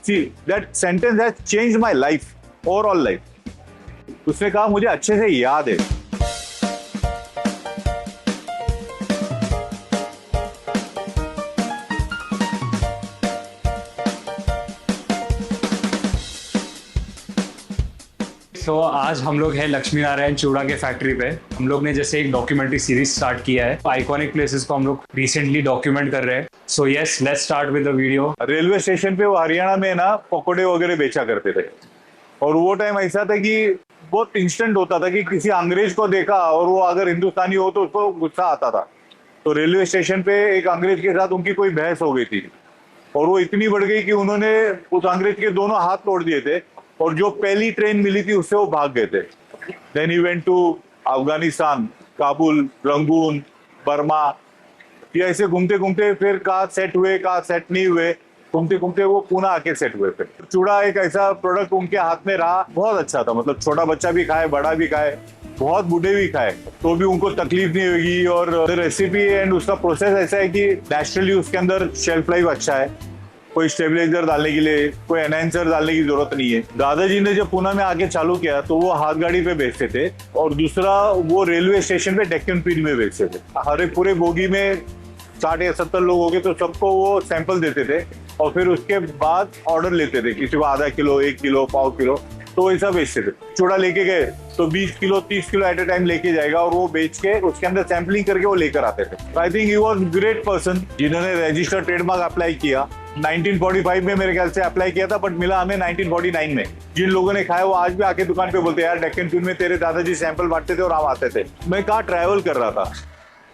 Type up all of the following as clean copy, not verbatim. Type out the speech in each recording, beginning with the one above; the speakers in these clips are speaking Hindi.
See that sentence has changed my life, overall life. उसने कहा मुझे अच्छे से याद है। तो आज हम लोग हैं लक्ष्मी नारायण चूड़ा के फैक्ट्री पे। हम लोग ने जैसे एक डॉक्यूमेंट्री सीरीज स्टार्ट किया है, आइकॉनिक प्लेसेस को हम लोग रिसेंटली डॉक्यूमेंट कर रहे हैं। So yes, let's start with the video. Railway station पे वो हरियाणा में ना पकोड़े वगैरह बेचा करते थे, और वो टाइम ऐसा था कि बहुत इंस्टेंट होता था कि किसी अंग्रेज को देखा और वो अगर हिंदुस्तानी हो तो उसको गुस्सा आता था। तो रेलवे स्टेशन पे एक अंग्रेज के साथ उनकी कोई बहस हो गई थी, और वो इतनी बढ़ गई कि उन्होंने उस अंग्रेज के दोनों हाथ तोड़ दिए थे, और जो पहली ट्रेन मिली थी उससे वो भाग गए थे। Then he went to Afghanistan, Kabul, Rangoon, Burma. ये ऐसे घूमते घूमते फिर कहाँ सेट हुए, कहाँ सेट नहीं हुए, घूमते घूमते वो पुणे आके सेट हुए। फिर चूड़ा एक ऐसा प्रोडक्ट उनके हाथ में रहा, बहुत अच्छा था। मतलब छोटा बच्चा भी खाए, बड़ा भी खाए, बहुत बूढ़े भी खाए तो भी उनको तकलीफ नहीं होगी। और रेसिपी एंड उसका प्रोसेस ऐसा है कि नेचुरली उसके अंदर शेल्फ लाइफ अच्छा है। कोई स्टेबलाइजर डालने के लिए, कोई एनहांसर डालने की जरूरत नहीं है। दादाजी ने जब पुणे में आके चालू किया तो वो हाथ गाड़ी पे बेचते थे, और दूसरा वो रेलवे स्टेशन पे डेक्कन फीड में बेचते थे। हर एक पूरे बोगी में 60 या 70 लोग हो गए तो सबको वो सैंपल देते थे, और फिर उसके बाद ऑर्डर लेते थे, किसी को आधा किलो, 1 किलो, पाव किलो, तो ऐसा बेचते थे। चूड़ा लेके गए तो 20 kilo 30 kilo at a time लेके जाएगा, और वो बेच के उसके अंदर सैंपलिंग करके वो लेकर आते थे। I think he was great person जिन्होंने रजिस्टर्ड ट्रेडमार्क अप्लाई किया। 1945 में मेरे ख्याल से अप्लाई किया था, बट मिला हमें 1949 में। जिन लोगों ने खाया वो आज भी आके दुकान पे बोलते हैं, यार डेक्कन फीड में तेरे दादाजी सैंपल बांटते थे और हम आते थे। मैं कहाँ ट्रैवल कर रहा था,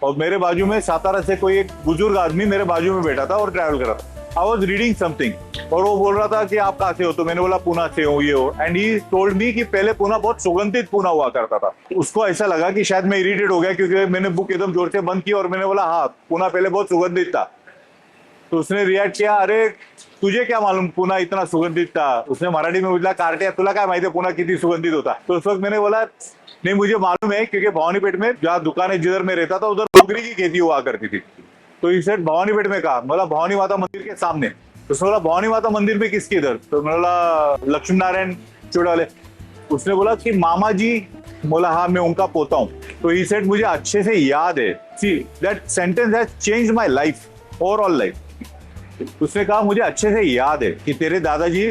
और मेरे बाजू में सातारा से कोई एक बुजुर्ग आदमी मेरे बाजू में बैठा था और ट्रैवल कर रहा था। आई वॉज रीडिंग समथिंग, और वो बोल रहा था कि आप कहाँ से हो, तो मैंने बोला पुणे से हो, ये हो। एंड ही टोल्ड मी कि पहले पुणे बहुत सुगंधित पुणे हुआ करता था। उसको ऐसा लगा कि शायद मैं इरिटेट हो गया, क्योंकि मैंने बुक एकदम जोर से बंद की और मैंने बोला हाँ पुणे पहले बहुत सुगंधित था। तो उसने रिएक्ट किया, अरे तुझे क्या मालूम पुणे इतना सुगंधित था। उसने मराठी में बोला, कार्टे तुला काय माहिती पुणे किती सुगंधित होता। तो उस वक्त मैंने बोला नहीं मुझे मालूम है, क्योंकि भवानीपेट में जहाँ दुकान है जिधर मैं रहता था उधर मोगरी की खेती हुआ करती थी। तो इस सेट भवानीपेट में कहा, बोला भवानी माता मंदिर के सामने। तो उसने बोला भवानी माता मंदिर में किसके इधर, तो मैंने बोला लक्ष्मी नारायण चूड़ा वाले। उसने बोला कि मामा जी। बोला हाँ मैं उनका पोता हूँ। तो ये सेट मुझे अच्छे से याद है। See that sentence has changed my life, overall life. उसने कहा मुझे अच्छे से याद है कि तेरे दादाजी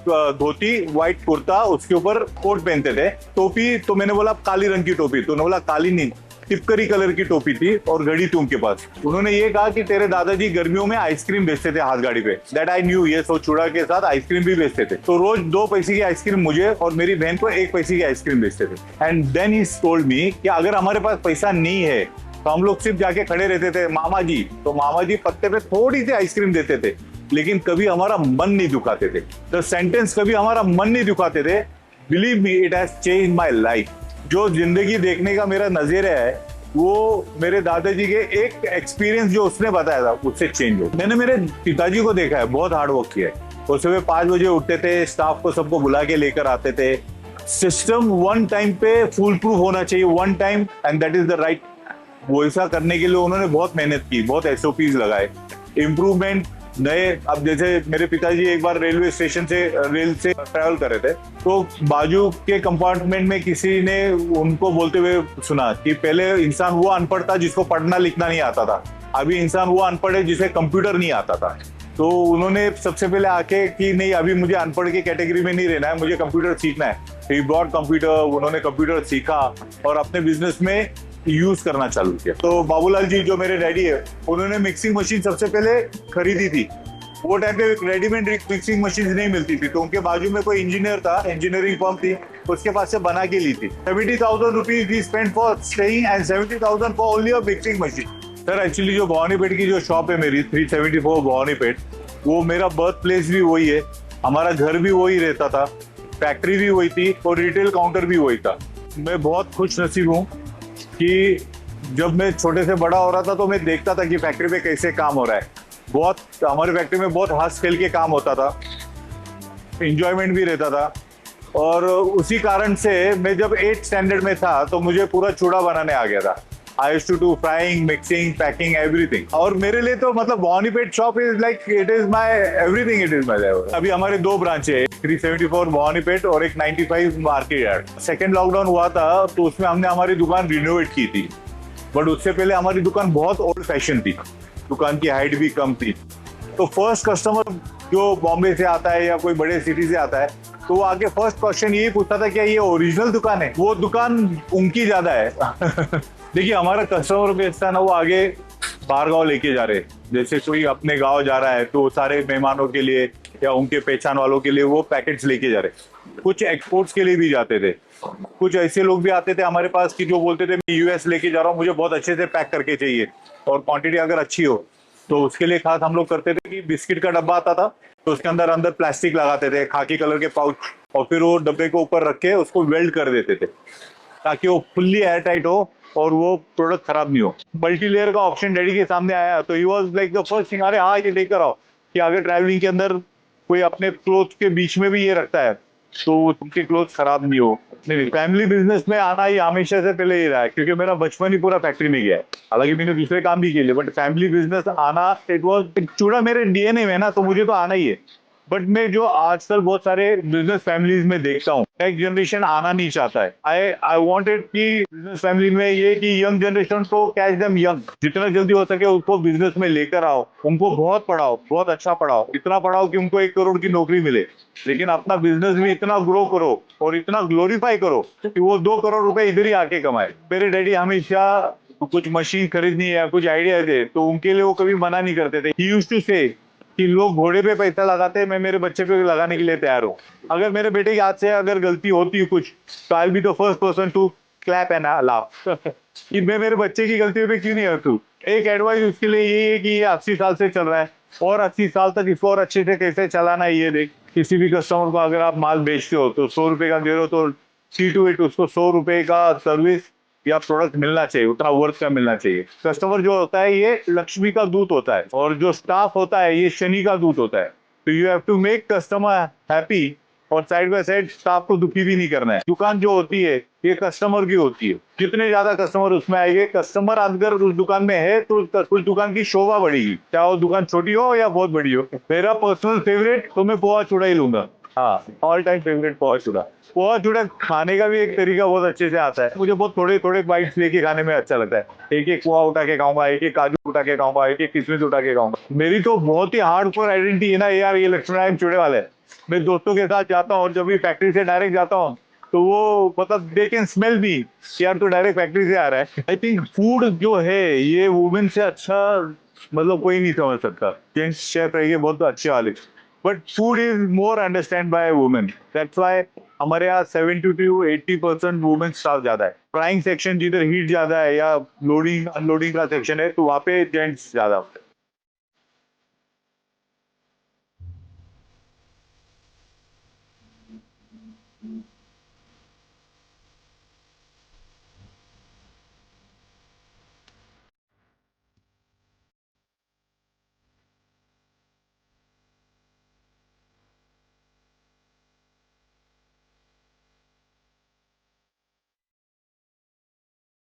धोती, व्हाइट कुर्ता, उसके ऊपर कोट पहनते थे, टोपी। तो मैंने बोला काली रंग की टोपी, तो उन्होंने बोला काली नहीं, टिपकरी कलर की टोपी थी और घड़ी थी उनके पास। उन्होंने ये कहा कि तेरे दादाजी गर्मियों में आइसक्रीम बेचते थे हाथ गाड़ी पे। That I knew. ये सो चूड़ा के साथ आइसक्रीम भी बेचते थे, तो रोज 2 पैसे की आइसक्रीम मुझे और मेरी बहन को 1 पैसे की आइसक्रीम बेचते थे। And then he told me कि अगर हमारे पास पैसा नहीं है तो हम लोग सिर्फ जाके खड़े रहते थे, मामा जी। तो मामा जी पत्ते पे थोड़ी सी आइसक्रीम देते थे, लेकिन कभी हमारा मन नहीं दुखाते थे। द सेंटेंस कभी हमारा मन नहीं दुखाते थे। Believe me it has changed my life. जो जिंदगी देखने का मेरा नजरिया है वो मेरे दादाजी के एक एक्सपीरियंस जो उसने बताया था उससे चेंज हो। मैंने मेरे पिताजी को देखा है, बहुत हार्ड वर्क किया है। वो सुबह 5 बजे उठते थे, स्टाफ को सबको बुला के लेकर आते थे। सिस्टम वन टाइम पे फुल प्रूफ होना चाहिए, one time, and that is the right. वो ऐसा करने के लिए उन्होंने बहुत मेहनत की, बहुत SOPs लगाए, इम्प्रूवमेंट नए। अब जैसे मेरे पिताजी एक बार रेलवे स्टेशन से रेल से ट्रैवल कर रहे थे, तो बाजू के कंपार्टमेंट में किसी ने उनको बोलते हुए सुना कि पहले इंसान वो अनपढ़ था जिसको पढ़ना लिखना नहीं आता था, अभी इंसान वो अनपढ़ है जिसे कंप्यूटर नहीं आता था। तो उन्होंने सबसे पहले आके कि नहीं अभी मुझे अनपढ़ की कैटेगरी में नहीं रहना है, मुझे कंप्यूटर सीखना है। ही ब्रॉट कंप्यूटर, उन्होंने कंप्यूटर सीखा और अपने बिजनेस में यूज करना चालू किया। तो बाबूलाल जी जो मेरे डैडी है, उन्होंने मिक्सिंग मशीन सबसे पहले खरीदी थी। वो टाइम पे रेडीमेड मिक्सिंग मशीन नहीं मिलती थी, तो उनके बाजू में कोई इंजीनियर था, इंजीनियरिंग फर्म थी, उसके पास से बना के ली थी। 70,000 rupees we spend for staying and 70,000 for only a mixing machine. Sir actually जो भवानीपेट की जो शॉप है मेरी 374 भवानीपेट, वो मेरा बर्थ प्लेस भी वही है, हमारा घर भी वही रहता था, फैक्ट्री भी वही थी और रिटेल काउंटर भी वही था। मैं बहुत खुश नसीब हूँ कि जब मैं छोटे से बड़ा हो रहा था तो मैं देखता था कि फैक्ट्री में कैसे काम हो रहा है। बहुत हमारी फैक्ट्री में बहुत हंस खेल के काम होता था, इंजॉयमेंट भी रहता था। और उसी कारण से मैं जब 8th स्टैंडर्ड में था तो मुझे पूरा चूड़ा बनाने आ गया था। I used to do frying, mixing, packing, everything. और मेरे लिए तो मतलब Bhavanipet shop is like it is my everything, it is my. अभी हमारे 2 ब्रांच है, 374 भवानीपेट और एक 95 मार्केट यार्ड। सेकेंड लॉकडाउन हुआ था तो उसमें हमने हमारी दुकान रिनोवेट की थी, बट उससे पहले हमारी दुकान बहुत ओल्ड फैशन थी, दुकान की हाइट भी कम थी। तो फर्स्ट कस्टमर जो बॉम्बे से आता है या कोई बड़े सिटी से आता है तो वो आके फर्स्ट क्वेश्चन यही पूछता था क्या ये ओरिजिनल दुकान है, वो दुकान उनकी ज्यादा है। देखिए हमारा कस्टमर बेस था ना, वो आगे बाहर गाँव लेके जा रहे हैं। जैसे कोई अपने गाँव जा रहा है तो सारे मेहमानों के लिए या उनके पहचान वालों के लिए वो पैकेट्स लेके जा रहे। कुछ एक्सपोर्ट्स के लिए भी जाते थे। कुछ ऐसे लोग भी आते थे हमारे पास कि जो बोलते थे मैं यूएस लेके जा रहा हूँ, मुझे बहुत अच्छे से पैक करके चाहिए और क्वांटिटी अगर अच्छी हो, तो उसके लिए खास हम लोग करते थे कि बिस्किट का डब्बा आता था तो उसके अंदर अंदर प्लास्टिक लगाते थे, खाकी कलर के पाउच, और फिर वो डब्बे को ऊपर रख के उसको वेल्ड कर देते थे ताकि वो फुल्ली एयर टाइट हो और वो प्रोडक्ट खराब नहीं हो। मल्टी लेयर का ऑप्शन डैडी के सामने आया तो he was like the first thing, अरे हाँ ये लेकर आओ कि अगर ट्रैवलिंग के अंदर कोई अपने क्लोथ के बीच में भी ये रखता है तो उनके क्लोथ खराब नहीं हो। नहीं, फैमिली बिजनेस में आना ही हमेशा से पहले ही रहा है, क्योंकि मेरा बचपन ही पूरा फैक्ट्री में गया है। हालांकि मैंने दूसरे काम भी किए, बट फैमिली बिजनेस आना इट वाज चूड़ा मेरे डीएनए में ना, तो मुझे तो आना ही है। बट मैं जो आजकल बहुत सारे बिजनेस फैमिलीज में देखता हूँ, नेक्स्ट जनरेशन आना नहीं चाहता है। आई वांटेड कि बिजनेस फैमिली में ये कि यंग जनरेशन को कैच देम यंग, जितना जल्दी हो सके उसको बिजनेस में लेकर आओ, उनको बहुत पढ़ाओ, बहुत अच्छा पढ़ाओ, इतना पढ़ाओ कि उनको 1 करोड़ की नौकरी मिले, लेकिन अपना बिजनेस भी इतना ग्रो करो और इतना ग्लोरीफाई करो कि वो 2 करोड़ रुपए इधर ही आके कमाए। मेरे डैडी हमेशा कुछ मशीन खरीदनी है या कुछ आइडिया थे तो उनके लिए वो कभी मना नहीं करते थे। ही यूज्ड टू से कि लोग घोड़े पे पैसा लगाते हैं, मैं मेरे बच्चे पे लगाने के लिए तैयार हूँ। अगर मेरे बेटे के हाथ से अगर गलती होती है कुछ, तो I be the first person to clap and laugh कि मैं मेरे बच्चे की गलती पे क्यों नहीं हूँ। एक एडवाइस उसके लिए ये है कि ये 80 साल से चल रहा है और 80 साल तक इसको और अच्छे से कैसे चलाना है ये देख। किसी भी कस्टमर को अगर आप माल बेचते हो तो 100 रुपए का दे रहे हो तो सी टू इट उसको 100 रुपए का सर्विस या प्रोडक्ट मिलना चाहिए, उतना वर्थ का मिलना चाहिए। कस्टमर जो होता है ये लक्ष्मी का दूत होता है और जो स्टाफ होता है ये शनि का दूत होता है। तो you have to make customer happy और साइड बाय साइड स्टाफ को दुखी भी नहीं करना है। दुकान जो होती है ये कस्टमर की होती है, जितने ज्यादा कस्टमर उसमें आएंगे, कस्टमर अगर उस दुकान में है तो उस दुकान की शोभा बढ़ेगी, चाहे वो दुकान छोटी हो या बहुत बड़ी हो। मेरा पर्सनल फेवरेट तो मैं पोहा चूड़ा ही लूंगा। हाँ, ऑल टाइम फेवरेट पोहा चूड़ा। पोहा चूड़ा खाने का भी एक तरीका बहुत अच्छे से आता है, मुझे बहुत थोड़े थोड़े बाइट्स लेके खाने में अच्छा लगता है। एक एक पोहा उठा के खाऊंगा, एक एक काजू उठा के खाऊंगा, एक एक किशमिश उठा के खाऊंगा। मेरी तो बहुत ही हार्ड कोर आइडेंटिटी है ना यार, ये लक्ष्मीनारायण चूड़े वाले। मैं दोस्तों के साथ जाता हूँ और जब भी फैक्ट्री से डायरेक्ट जाता हूँ तो वो मतलब दे कैन स्मेल मी यार तो डायरेक्ट फैक्ट्री से आ रहा है। आई थिंक फूड जो है ये वुमेन से अच्छा मतलब कोई नहीं समझ सकता। जेंट्स शेफ रहेंगे बहुत अच्छे वाले, but food is more understand by women. That's why हमारे यहाँ 70 to 80% वुमेन स्टाफ ज्यादा है। फ्राइंग सेक्शन जिधर हीट ज्यादा है या लोडिंग अनलोडिंग का सेक्शन है तो वहाँ पे जेंट्स ज्यादा होते हैं।